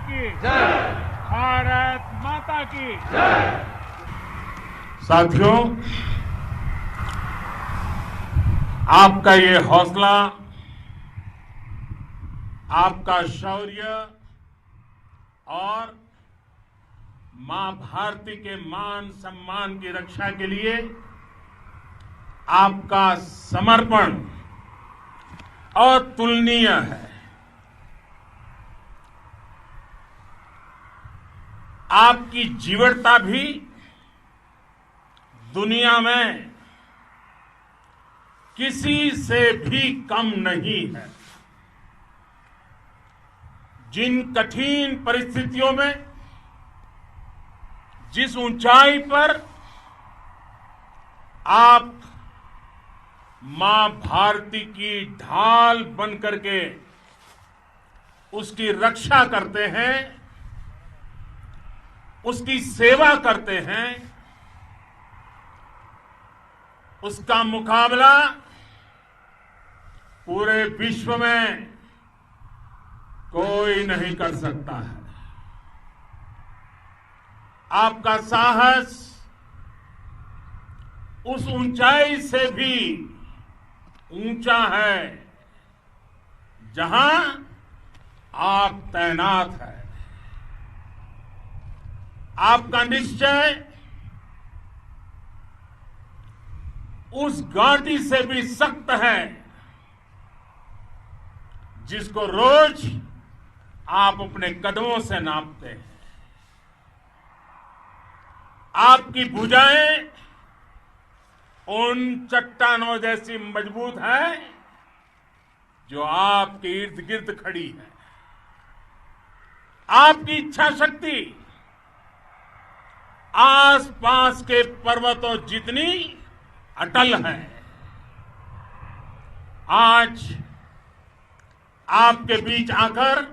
की जय। भारत माता की जय। साथियों, आपका ये हौसला, आपका शौर्य और मां भारती के मान सम्मान की रक्षा के लिए आपका समर्पण अतुलनीय है। आपकी जीवटता भी दुनिया में किसी से भी कम नहीं है। जिन कठिन परिस्थितियों में, जिस ऊंचाई पर आप मां भारती की ढाल बन करके उसकी रक्षा करते हैं, उसकी सेवा करते हैं, उसका मुकाबला पूरे विश्व में कोई नहीं कर सकता है। आपका साहस उस ऊंचाई से भी ऊंचा है जहां आप तैनात हैं। आपका निश्चय उस घाटी से भी सख्त है जिसको रोज आप अपने कदमों से नापते हैं। आपकी भुजाएं उन चट्टानों जैसी मजबूत है जो आपके इर्द गिर्द खड़ी है। आपकी इच्छा शक्ति आसपास के पर्वतों जितनी अटल है। आज आपके बीच आकर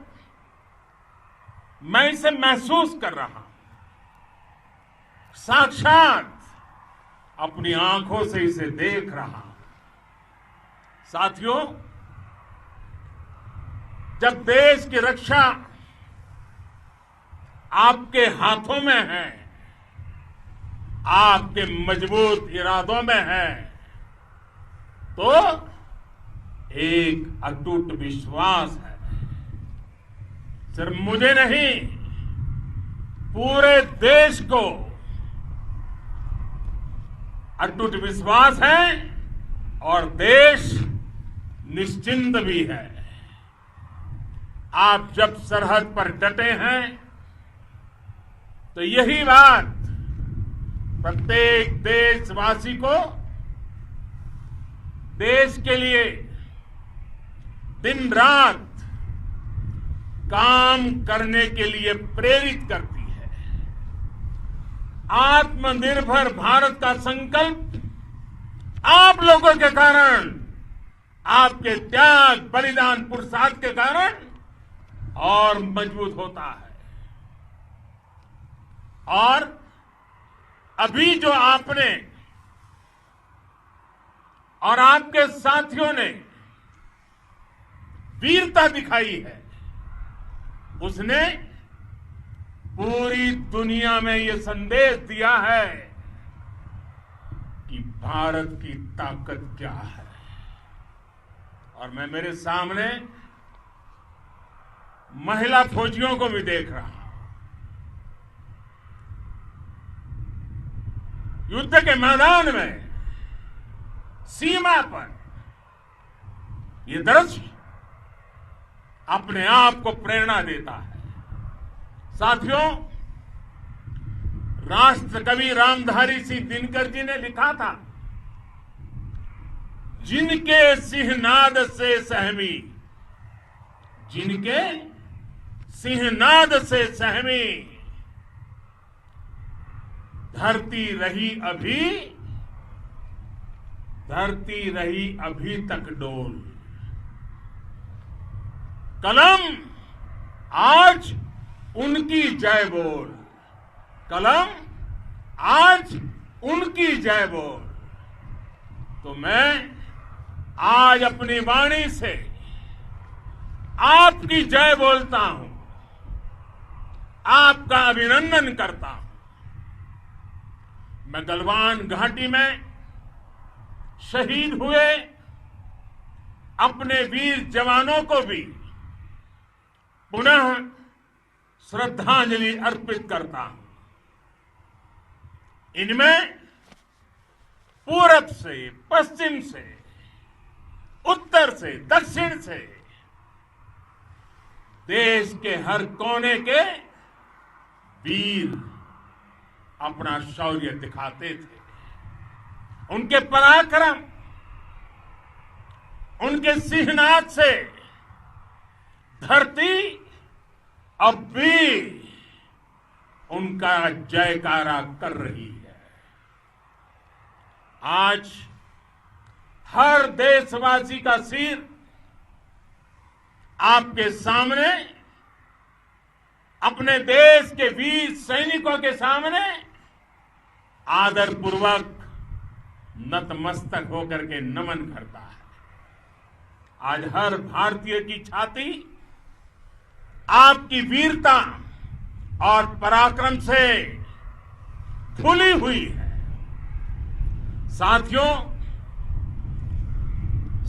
मैं इसे महसूस कर रहा हूं, साक्षात अपनी आंखों से इसे देख रहा हूं। साथियों, जब देश की रक्षा आपके हाथों में है, आपके मजबूत इरादों में है, तो एक अटूट विश्वास है। सिर्फ मुझे नहीं, पूरे देश को अटूट विश्वास है और देश निश्चिंत भी है। आप जब सरहद पर डटे हैं तो यही बात प्रत्येक देशवासी को देश के लिए दिन रात काम करने के लिए प्रेरित करती है। आत्मनिर्भर भारत का संकल्प आप लोगों के कारण, आपके त्याग, बलिदान, पुरुषार्थ के कारण और मजबूत होता है। और अभी जो आपने और आपके साथियों ने वीरता दिखाई है, उसने पूरी दुनिया में यह संदेश दिया है कि भारत की ताकत क्या है। और मैं मेरे सामने महिला फौजियों को भी देख रहा हूं। युद्ध के मैदान में, सीमा पर यह दृश्य अपने आप को प्रेरणा देता है। साथियों, राष्ट्रकवि रामधारी सिंह दिनकर जी ने लिखा था, जिनके सिंहनाद से सहमी, जिनके सिंहनाद से सहमी धरती रही अभी तक डोल। कलम आज उनकी जय बोल, कलम आज उनकी जय बोल। तो मैं आज अपनी वाणी से आपकी जय बोलता हूं। आपका अभिनंदन करता हूं। मैं गलवान घाटी में शहीद हुए अपने वीर जवानों को भी पुनः श्रद्धांजलि अर्पित करता हूं। इनमें पूरब से, पश्चिम से, उत्तर से, दक्षिण से देश के हर कोने के वीर अपना शौर्य दिखाते थे। उनके पराक्रम, उनके सिंहनाद से धरती अब भी उनका जयकारा कर रही है। आज हर देशवासी का सिर आपके सामने, अपने देश के वीर सैनिकों के सामने आदरपूर्वक नतमस्तक होकर के नमन करता है। आज हर भारतीय की छाती आपकी वीरता और पराक्रम से फूली हुई है। साथियों,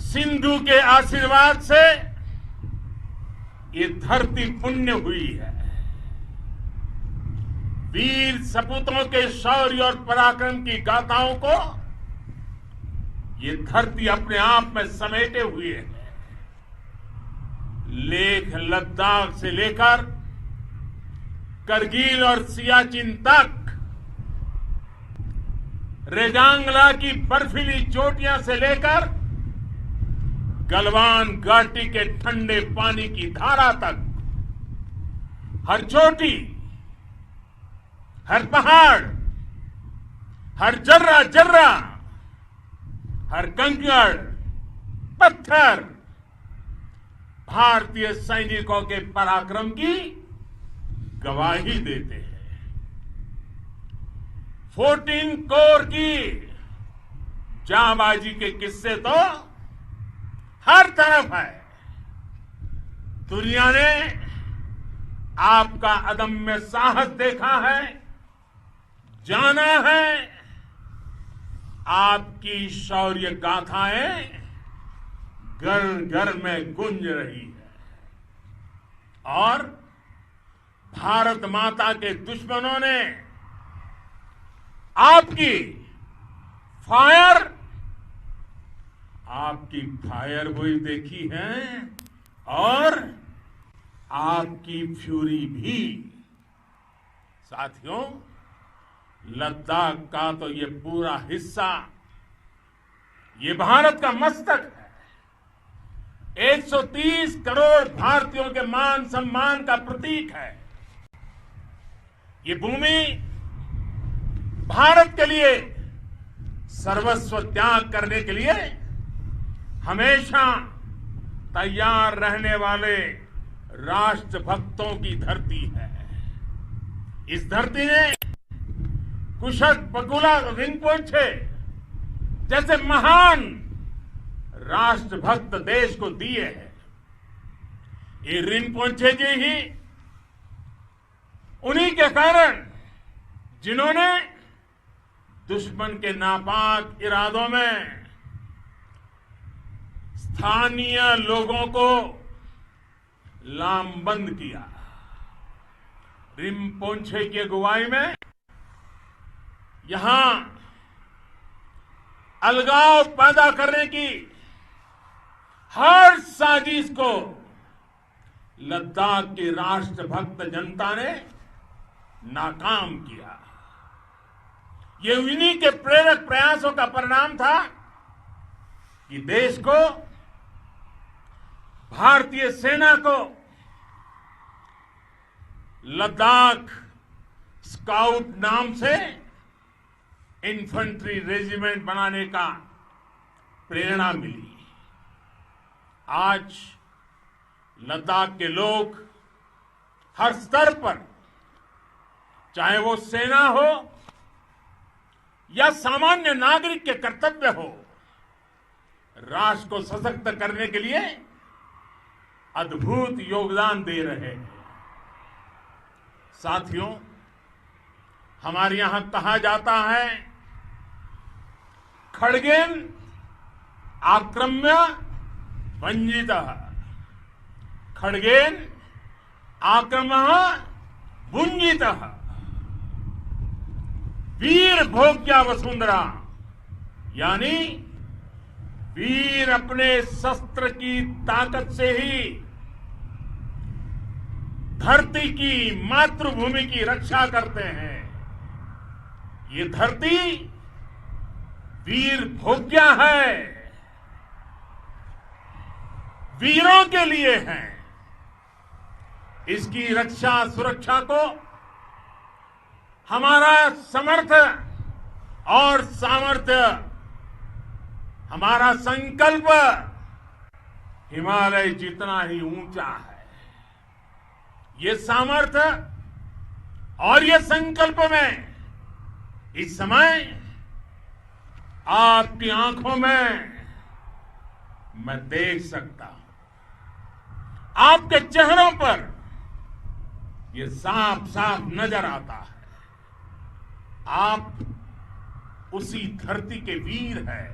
सिंधु के आशीर्वाद से ये धरती पुण्य हुई है। वीर सपूतों के शौर्य और पराक्रम की गाथाओं को ये धरती अपने आप में समेटे हुए है। लेह लद्दाख से लेकर करगिल और सियाचिन तक, रेजांगला की बर्फीली चोटियां से लेकर गलवान घाटी के ठंडे पानी की धारा तक, हर चोटी, हर पहाड़, हर जर्रा जर्रा, हर कंकड़ पत्थर भारतीय सैनिकों के पराक्रम की गवाही देते हैं। 14 कोर की जांबाजी के किस्से तो हर तरफ है। दुनिया ने आपका अदम्य साहस देखा है, जाना है। आपकी शौर्य गाथाएं घर घर में गूंज रही है और भारत माता के दुश्मनों ने आपकी फायर हुई देखी है और आपकी फ्यूरी भी। साथियों, लद्दाख का तो ये पूरा हिस्सा ये भारत का मस्तक है। 130 करोड़ भारतीयों के मान सम्मान का प्रतीक है। ये भूमि भारत के लिए सर्वस्व त्याग करने के लिए हमेशा तैयार रहने वाले राष्ट्रभक्तों की धरती है। इस धरती ने कुशक बकुला रिम्पोछे जैसे महान राष्ट्रभक्त देश को दिए हैं। ये रिम्पोछे जी ही उन्हीं के कारण जिन्होंने दुश्मन के नापाक इरादों में स्थानीय लोगों को लामबंद किया। रिम्पोछे की अगुवाई में यहां अलगाव पैदा करने की हर साजिश को लद्दाख की राष्ट्रभक्त जनता ने नाकाम किया। ये उन्हीं के प्रेरक प्रयासों का परिणाम था कि देश को, भारतीय सेना को लद्दाख स्काउट नाम से इन्फेंट्री रेजिमेंट बनाने का प्रेरणा मिली। आज लद्दाख के लोग हर स्तर पर, चाहे वो सेना हो या सामान्य नागरिक के कर्तव्य हो, राष्ट्र को सशक्त करने के लिए अद्भुत योगदान दे रहे हैं। साथियों, हमारे यहां कहा जाता है, खड्गेन आक्रम्य भंजितः, खड्गेन आक्रम्य भुंजितः, वीर भोग्या वसुंधरा, यानी वीर अपने शस्त्र की ताकत से ही धरती की, मातृभूमि की रक्षा करते हैं। ये धरती वीर भोग्या है, वीरों के लिए है। इसकी रक्षा सुरक्षा को हमारा समर्थ और सामर्थ्य, हमारा संकल्प हिमालय जितना ही ऊंचा है। ये सामर्थ्य और ये संकल्प में इस समय आपकी आंखों में मैं देख सकता हूं। आपके चेहरों पर ये साफ साफ नजर आता है। आप उसी धरती के वीर हैं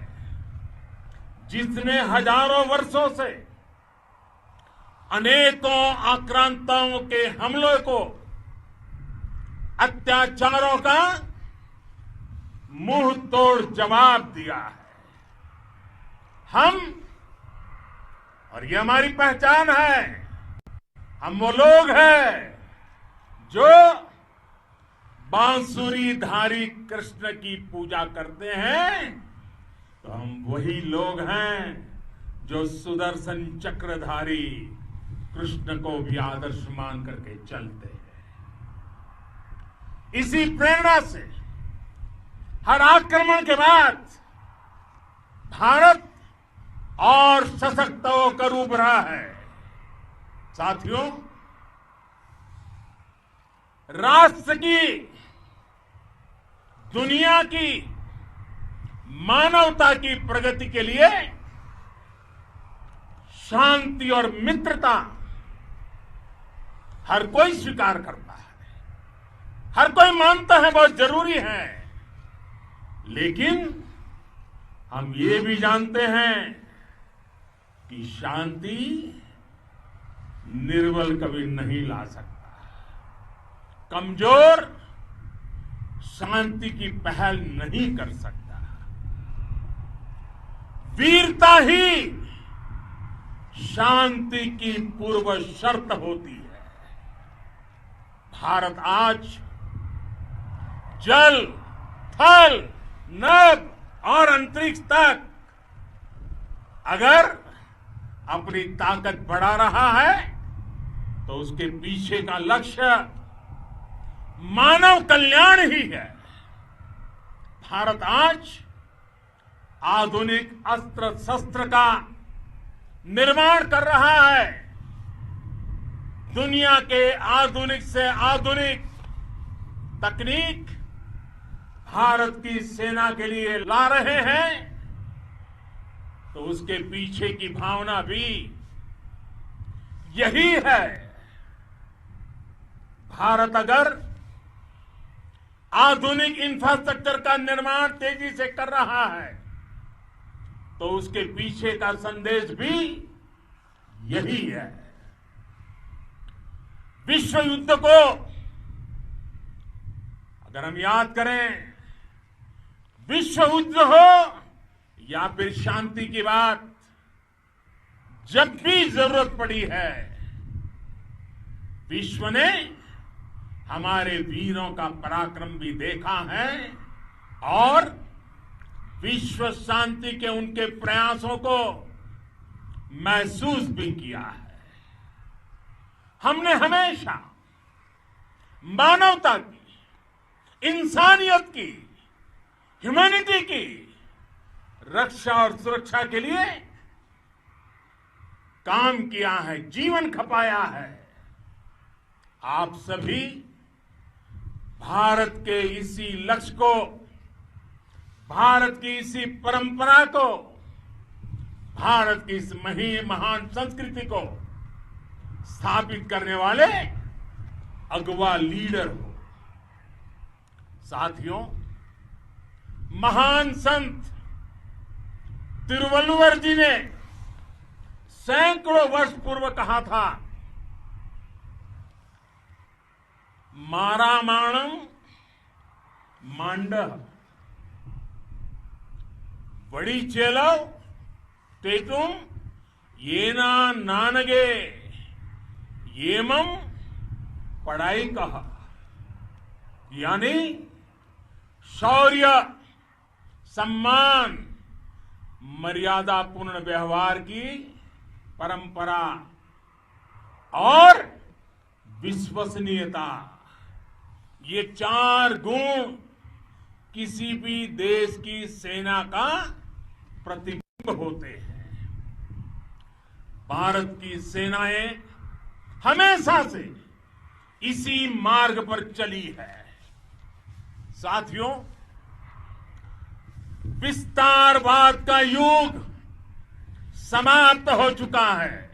जिसने हजारों वर्षों से अनेकों आक्रांताओं के हमलों को, अत्याचारों का मुंह तोड़ जवाब दिया है। हम, और ये हमारी पहचान है, हम वो लोग हैं जो बांसुरीधारी कृष्ण की पूजा करते हैं, तो हम वही लोग हैं जो सुदर्शन चक्रधारी कृष्ण को भी आदर्श मान करके चलते हैं। इसी प्रेरणा से हर आक्रमण के बाद भारत और सशक्त होकर उभरा है। साथियों, राष्ट्र की, दुनिया की, मानवता की प्रगति के लिए शांति और मित्रता हर कोई स्वीकार करता है, हर कोई मानता है बहुत जरूरी है। लेकिन हम ये भी जानते हैं कि शांति निर्बल कभी नहीं ला सकता। कमजोर शांति की पहल नहीं कर सकता। वीरता ही शांति की पूर्व शर्त होती है। भारत आज जल, थल, नभ और अंतरिक्ष तक अगर अपनी ताकत बढ़ा रहा है तो उसके पीछे का लक्ष्य मानव कल्याण ही है। भारत आज आधुनिक अस्त्र शस्त्र का निर्माण कर रहा है। दुनिया के आधुनिक से आधुनिक तकनीक भारत की सेना के लिए ला रहे हैं, तो उसके पीछे की भावना भी यही है। भारत अगर आधुनिक इंफ्रास्ट्रक्चर का निर्माण तेजी से कर रहा है तो उसके पीछे का संदेश भी यही है। विश्व युद्ध को अगर हम याद करें, विश्व युद्ध हो या फिर शांति की बात, जब भी जरूरत पड़ी है, विश्व ने हमारे वीरों का पराक्रम भी देखा है और विश्व शांति के उनके प्रयासों को महसूस भी किया है। हमने हमेशा मानवता की, इंसानियत की, ह्यूमैनिटी की रक्षा और सुरक्षा के लिए काम किया है, जीवन खपाया है। आप सभी भारत के इसी लक्ष्य को, भारत की इसी परंपरा को, भारत की इस महान संस्कृति को स्थापित करने वाले अगवा लीडर हो। साथियों, महान संत तिरुवल्लुवर जी ने सैकड़ों वर्ष पूर्व कहा था, मारामाणम मांडह बड़ी चेलव तेतुम येना नानगे येमम पढ़ाई कहा। यानी शौर्य, सम्मान, मर्यादापूर्ण व्यवहार की परंपरा और विश्वसनीयता, ये 4 गुण किसी भी देश की सेना का प्रतिबिंब होते हैं। भारत की सेनाएं हमेशा से इसी मार्ग पर चली है। साथियों, विस्तारवाद का युग समाप्त हो चुका है।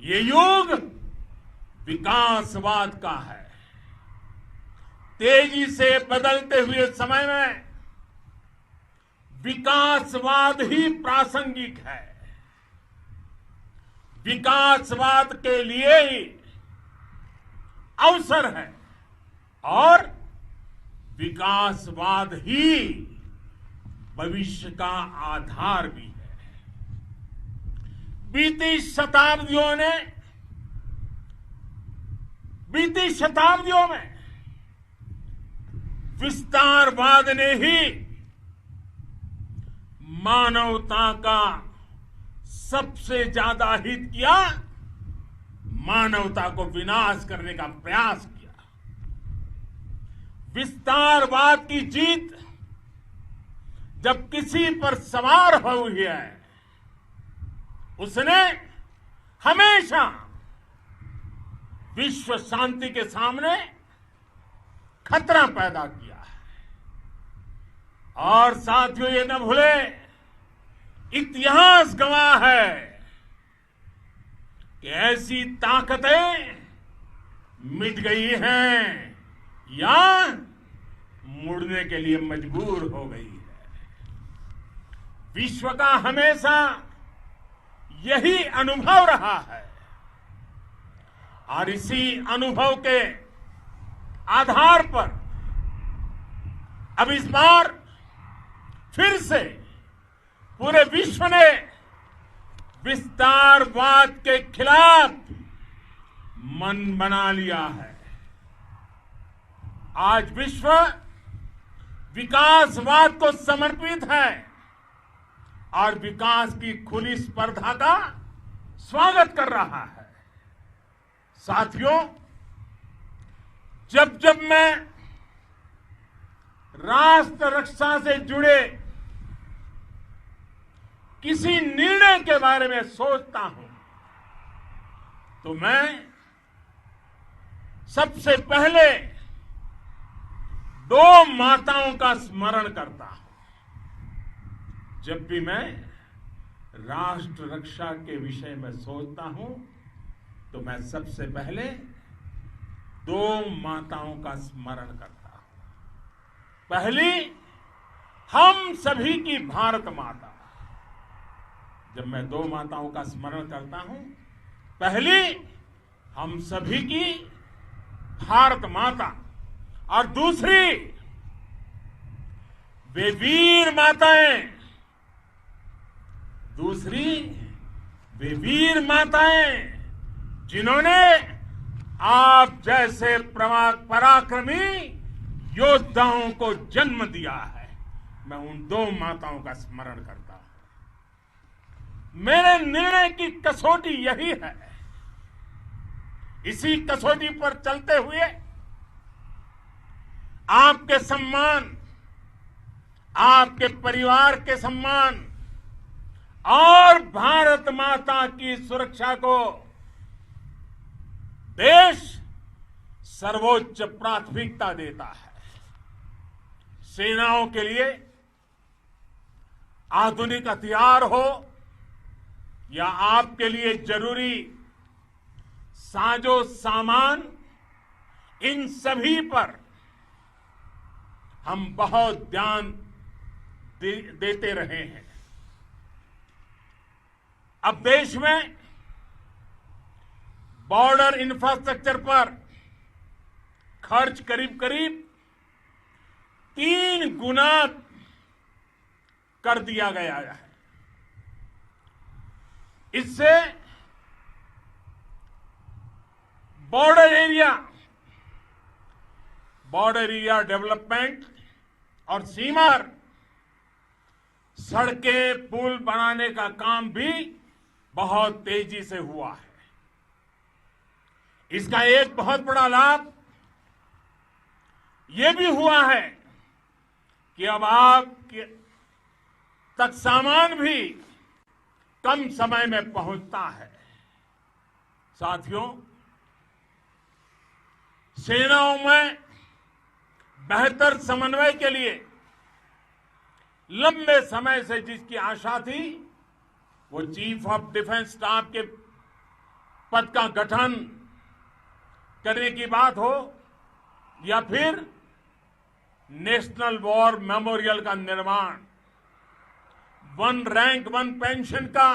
ये युग विकासवाद का है। तेजी से बदलते हुए समय में विकासवाद ही प्रासंगिक है। विकासवाद के लिए ही अवसर है और विकासवाद ही भविष्य का आधार भी है। बीती शताब्दियों में विस्तारवाद ने ही मानवता का सबसे ज्यादा हित किया, मानवता को विनाश करने का प्रयास किया। विस्तारवाद की जीत जब किसी पर सवार हुई है, उसने हमेशा विश्व शांति के सामने खतरा पैदा किया है। और साथियों, ये न भूले, इतिहास गवाह है कि ऐसी ताकतें मिट गई हैं या मुड़ने के लिए मजबूर हो गई है। विश्व का हमेशा यही अनुभव रहा है और इसी अनुभव के आधार पर अब इस बार फिर से पूरे विश्व ने विस्तारवाद के खिलाफ मन बना लिया है। आज विश्व विकासवाद को समर्पित है और विकास की खुली स्पर्धा का स्वागत कर रहा है। साथियों, जब जब मैं राष्ट्र रक्षा से जुड़े किसी निर्णय के बारे में सोचता हूं, तो मैं सबसे पहले 2 माताओं का स्मरण करता हूं। जब भी मैं राष्ट्र रक्षा के विषय में सोचता हूं, तो मैं सबसे पहले 2 माताओं का स्मरण करता हूं। पहली, हम सभी की भारत माता। जब मैं 2 माताओं का स्मरण करता हूं, पहली हम सभी की भारत माता और दूसरी वे वीर माताएं, जिन्होंने आप जैसे पराक्रमी योद्धाओं को जन्म दिया है। मैं उन 2 माताओं का स्मरण करता हूं। मेरे निर्णय की कसौटी यही है। इसी कसौटी पर चलते हुए आपके सम्मान, आपके परिवार के सम्मान और भारत माता की सुरक्षा को देश सर्वोच्च प्राथमिकता देता है। सेनाओं के लिए आधुनिक हथियार हो या आपके लिए जरूरी साजो सामान इन सभी पर हम बहुत ध्यान देते रहे हैं। अब देश में बॉर्डर इंफ्रास्ट्रक्चर पर खर्च करीब करीब 3 गुना कर दिया गया है। इससे बॉर्डर एरिया डेवलपमेंट और सीमा सड़कें पुल बनाने का काम भी बहुत तेजी से हुआ है। इसका एक बहुत बड़ा लाभ यह भी हुआ है कि अब आप तक सामान भी कम समय में पहुंचता है। साथियों, सेनाओं में बेहतर समन्वय के लिए लंबे समय से जिसकी आशा थी, वो चीफ ऑफ डिफेंस स्टाफ के पद का गठन करने की बात हो या फिर नेशनल वॉर मेमोरियल का निर्माण, 1 रैंक 1 पेंशन का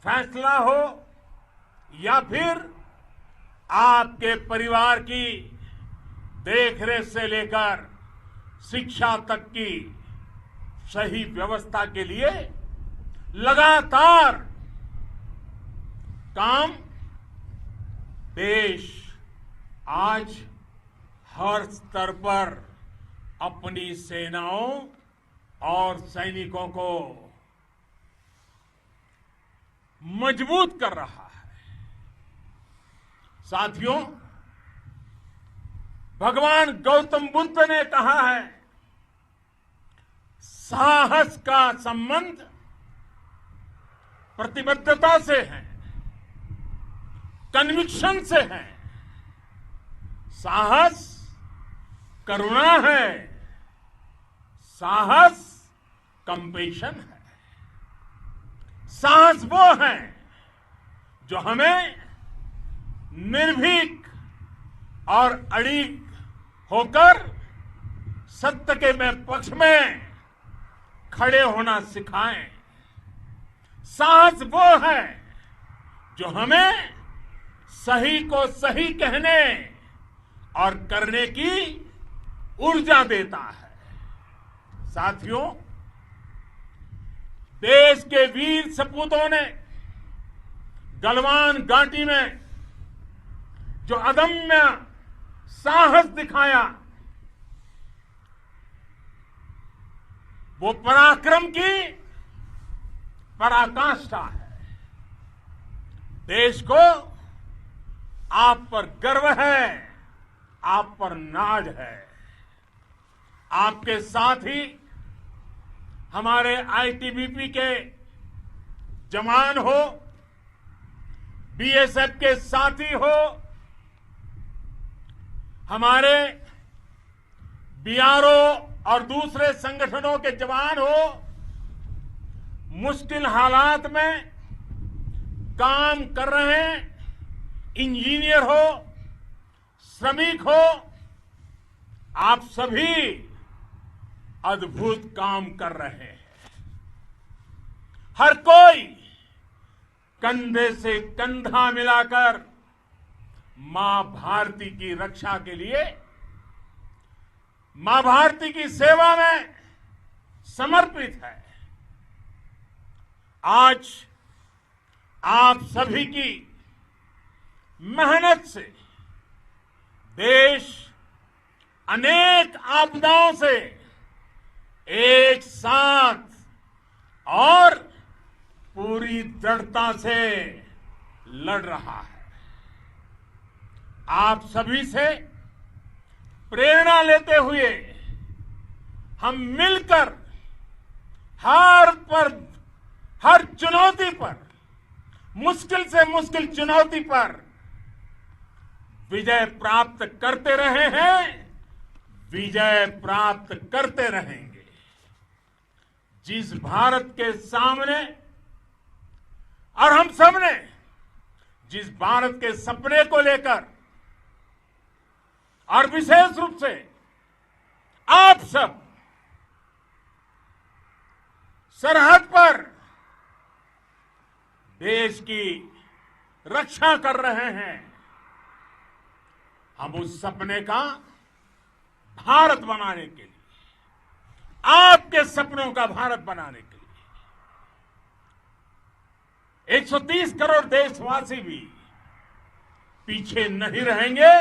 फैसला हो या फिर आपके परिवार की देखरेख से लेकर शिक्षा तक की सही व्यवस्था के लिए लगातार काम देश आज हर स्तर पर अपनी सेनाओं और सैनिकों को मजबूत कर रहा है। साथियों, भगवान गौतम बुद्ध ने कहा है, साहस का संबंध प्रतिबद्धता से है, कन्विक्शन से है। साहस करुणा है, साहस कंपेशन है। साहस वो है जो हमें निर्भीक और अड़िग होकर सत्य के पक्ष में खड़े होना सिखाएं। साहस वो है जो हमें सही को सही कहने और करने की ऊर्जा देता है। साथियों, देश के वीर सपूतों ने गलवान घाटी में जो अदम्य साहस दिखाया, वो पराक्रम की पराकाष्ठा है। देश को आप पर गर्व है, आप पर नाज है। आपके साथ ही हमारे आईटीबीपी के जवान हो, बीएसएफ के साथी हो, हमारे बीआरओ और दूसरे संगठनों के जवान हो, मुश्किल हालात में काम कर रहे हैं, इंजीनियर हो, श्रमिक हो, आप सभी अद्भुत काम कर रहे हैं। हर कोई कंधे से कंधा मिलाकर मां भारती की रक्षा के लिए, मां भारती की सेवा में समर्पित है। आज आप सभी की मेहनत से देश अनेक आपदाओं से एक साथ और पूरी दृढ़ता से लड़ रहा है। आप सभी से प्रेरणा लेते हुए हम मिलकर हर चुनौती पर, मुश्किल से मुश्किल चुनौती पर विजय प्राप्त करते रहे हैं, विजय प्राप्त करते रहेंगे। जिस भारत के सामने और हम सबने जिस भारत के सपने को लेकर और विशेष रूप से आप सब सरहद पर देश की रक्षा कर रहे हैं। हम उस सपने का भारत बनाने के लिए, आपके सपनों का भारत बनाने के लिए 130 करोड़ देशवासी भी पीछे नहीं रहेंगे,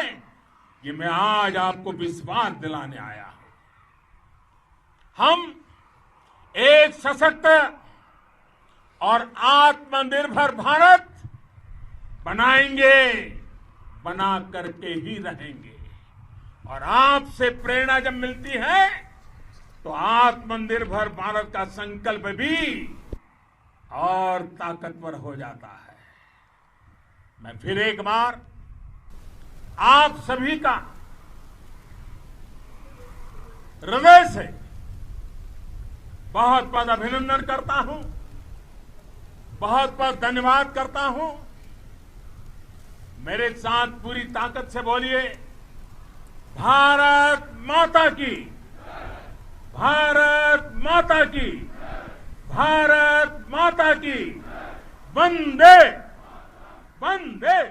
ये मैं आज आपको विश्वास दिलाने आया हूं। हम एक सशक्त और आत्मनिर्भर भारत बनाएंगे, बना करके ही रहेंगे। और आपसे प्रेरणा जब मिलती है तो आत्मनिर्भर भारत का संकल्प भी और ताकतवर हो जाता है। मैं फिर एक बार आप सभी का हृदय से बहुत बहुत अभिनंदन करता हूं, बहुत बहुत धन्यवाद करता हूं। मेरे साथ पूरी ताकत से बोलिए, भारत माता की, भारत माता की, भारत माता की, वंदे वंदे।